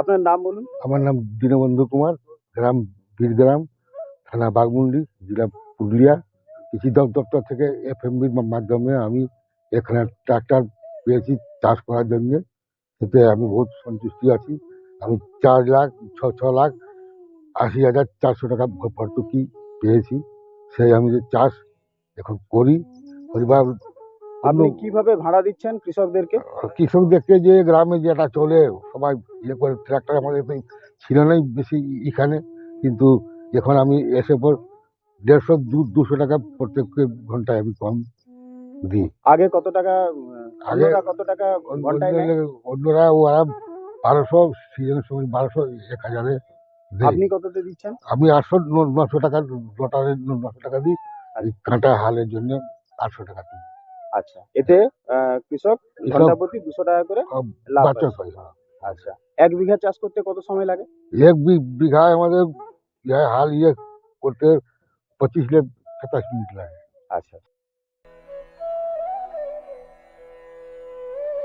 আপনার নাম বলুন। আমার নাম দীনবন্ধু কুমার, গ্রাম বীরগ্রাম, থানা বাঘমুন্ডি, জেলা পুরুলিয়া। কৃষি দপ্তর থেকে FMBর মাধ্যমে আমি এখানে ট্রাক্টর পেয়েছি চাষ করার জন্য। এতে আমি বহুত সন্তুষ্টি আছি। আমি 4,06,80,400 টাকা ভর্তুকি পেয়েছি। সেই আমি যে চাষ এখন করি পরিবার। আপনি কিভাবে ভাড়া দিচ্ছেন কৃষকদেরকে? কৃষকদেরকে যে গ্রামে যেটা চলে সবাই ইয়ে করে, ট্রাক্টর আমাদের তো ছিল নাই বেশি এখানে, কিন্তু এখন আমি এসে পর 150-200 টাকা প্রত্যেক ঘন্টায় আমি কম দিই। আগে কত টাকা? আগে অন্যরা কত টাকা ঘন্টায় নেয়? অন্যরা ওরা 1200, সিজনের সময় 1200, 1000 দেয়। আপনি কততে দিচ্ছেন? আমি 800-900 টাকা, রটারের 900 টাকা দিই, আর এই কাঁটা হালের জন্য 800 টাকা দিই। আচ্ছা, এতে কৃষক ঘন্টা প্রতি 200 টাকা করে লাভ বাচ্চা পাচ্ছে। হয়। আচ্ছা, 1 বিঘা চাষ করতে কত সময় লাগে? এক বিঘায় আমাদের হাল করতে 25 থেকে 27 মিনিট লাগে। আচ্ছা।